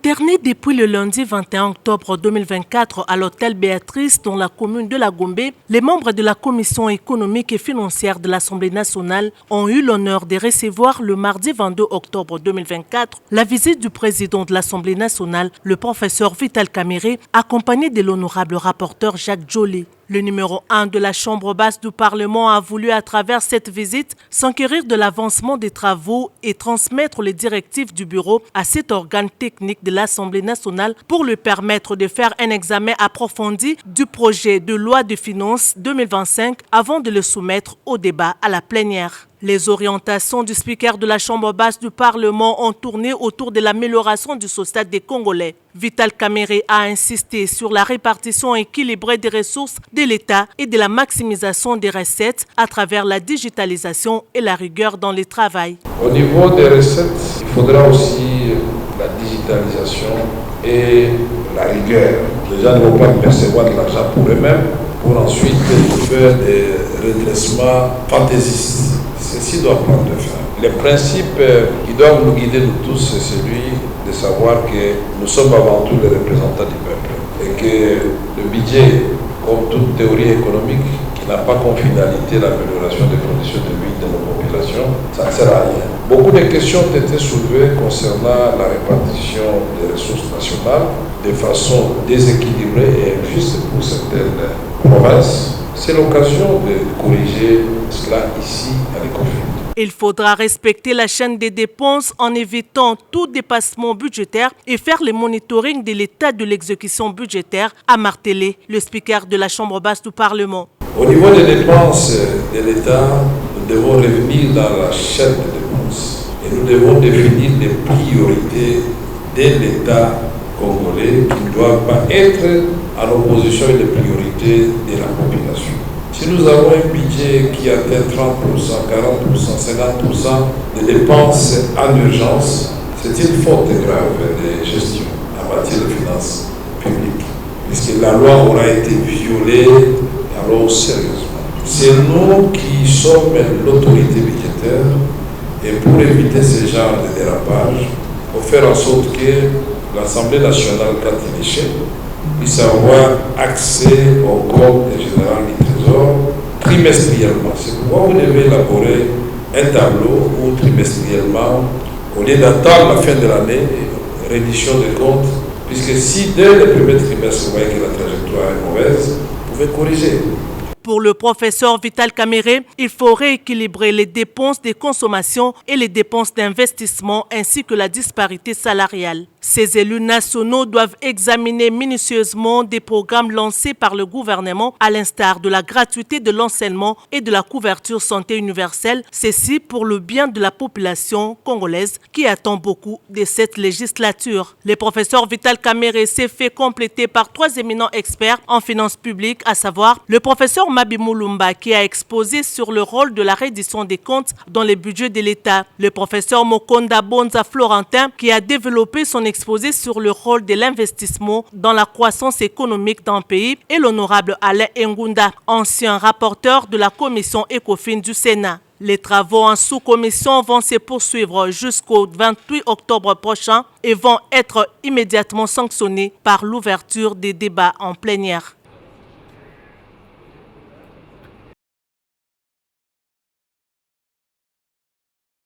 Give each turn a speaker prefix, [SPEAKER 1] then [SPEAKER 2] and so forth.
[SPEAKER 1] Internés depuis le lundi 21 octobre 2024 à l'hôtel Béatrice dans la commune de La Gombe, les membres de la commission économique et financière de l'Assemblée nationale ont eu l'honneur de recevoir le mardi 22 octobre 2024 la visite du président de l'Assemblée nationale, le professeur Vital Kamerhe, accompagné de l'honorable rapporteur Jacques Joly. Le numéro 1 de la Chambre basse du Parlement a voulu, à travers cette visite, s'enquérir de l'avancement des travaux et transmettre les directives du bureau à cet organe technique de l'Assemblée nationale pour lui permettre de faire un examen approfondi du projet de loi de finances 2025 avant de le soumettre au débat à la plénière. Les orientations du speaker de la Chambre basse du Parlement ont tourné autour de l'amélioration du social des Congolais. Vital Kamerhe a insisté sur la répartition équilibrée des ressources de l'État et de la maximisation des recettes à travers la digitalisation et la rigueur dans le travail.
[SPEAKER 2] Au niveau des recettes, il faudra aussi la digitalisation et la rigueur. Les gens ne vont pas percevoir de l'argent pour eux-mêmes pour ensuite faire des redressements fantaisistes. Ceci doit prendre fin. Le principe qui doit nous guider nous tous, c'est celui de savoir que nous sommes avant tout les représentants du peuple et que le budget, comme toute théorie économique, qui n'a pas comme finalité l'amélioration des conditions de vie de nos populations, ça ne sert à rien. Beaucoup de questions ont été soulevées concernant la répartition des ressources nationales de façon déséquilibrée et injuste pour certaines provinces. C'est l'occasion de corriger cela ici à l'ECOFIN.
[SPEAKER 1] Il faudra respecter la chaîne des dépenses en évitant tout dépassement budgétaire et faire le monitoring de l'état de l'exécution budgétaire, a martelé le speaker de la Chambre basse du Parlement.
[SPEAKER 2] Au niveau des dépenses de l'État, nous devons revenir dans la chaîne des dépenses et nous devons définir les priorités de l'État congolais qui ne doivent pas être en opposition avec les priorités de la population. Si nous avons un budget qui atteint 30%, 40%, 50% de dépenses en urgence, c'est une faute grave de gestion en matière de finances publiques. Puisque la loi aura été violée, alors sérieusement. C'est nous qui sommes l'autorité budgétaire et pour éviter ce genre de dérapage, il faut faire en sorte que l'Assemblée nationale, quand il est chef, puisse avoir accès au compte général du Trésor trimestriellement. C'est pourquoi vous devez élaborer un tableau où trimestriellement, au lieu d'attendre la fin de l'année, reddition des comptes, puisque si dès le premier trimestre vous voyez que la trajectoire est mauvaise, vous pouvez corriger.
[SPEAKER 1] Pour le professeur Vital Kamerhe, il faut rééquilibrer les dépenses de consommation et les dépenses d'investissement ainsi que la disparité salariale. Ces élus nationaux doivent examiner minutieusement des programmes lancés par le gouvernement à l'instar de la gratuité de l'enseignement et de la couverture santé universelle, ceci pour le bien de la population congolaise qui attend beaucoup de cette législature. Le professeur Vital Kamerhe s'est fait compléter par 3 éminents experts en finances publiques, à savoir le professeur Mabi Moulumba qui a exposé sur le rôle de la reddition des comptes dans les budgets de l'État, le professeur Mokonda Bonza Florentin qui a développé son exposé sur le rôle de l'investissement dans la croissance économique d'un pays et l'honorable Alain Ngunda, ancien rapporteur de la commission ECOFIN du Sénat. Les travaux en sous-commission vont se poursuivre jusqu'au 28 octobre prochain et vont être immédiatement sanctionnés par l'ouverture des débats en plénière.